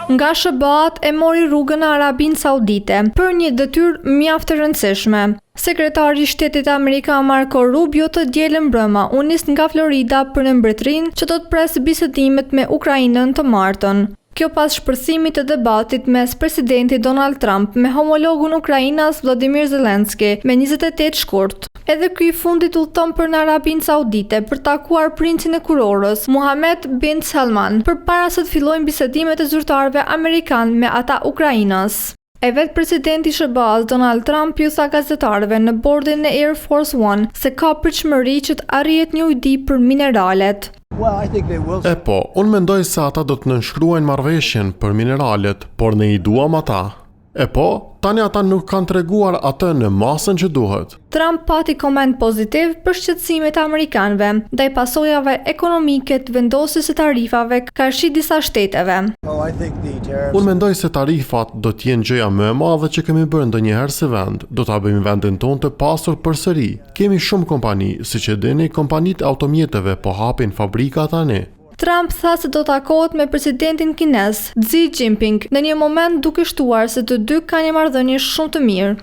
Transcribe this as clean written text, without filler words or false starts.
Nga SBA-t e mori rrugën në Arabinë Saudite për një detyrë mjaft e rëndësishme. Sekretari i Shtetit Amerikan Marco Rubio të dielën mbrëma u nis nga Florida për në mbretërinë që do të presë bisedimet me Ukrainën të martën. Kjo pas shpërthimit të debatit mes presidentit Donald Trump me homologun Ukrainas Vladimir Zelensky me 28 shkurt. Edhe ky i fundit udhton për në Arabinë Saudite për takuar princin e kurorës, Mohammed bin Salman, përpara se të fillojnë bisedimet e zyrtarëve amerikan me ata Ukrainës. E vetë presidenti i SBA-s Donald Trump ju tha gazetarëve në bordin e Air Force One se ka pritshmëri që të arrihet një ujdi për mineralet. E po, unë mendoj se ata do të nënshkruajnë marrëveshjen për mineralet, por ne i duam ata. E po, tani ata nuk kanë treguar atë në masën që duhet. Trump pati koment pozitiv për shqetësimet e amerikanëve ndaj pasojave ekonomike të vendosjes së tarifave karshi disa shteteve. Unë mendoj se tarifat do të jenë gjëja më e madhe që kemi bërë ndonjëherë si vend. Do ta bëjmë vendin tonë të pasur përsëri. Kemi shumë kompani, siç e dini, kompanitë automjeteve po hapin fabrika tani. Trump tha se do takohet me presidentin kinez Xi Jinping në një moment duke shtuar se të dy kanë një marrëdhënie shumë të mirë.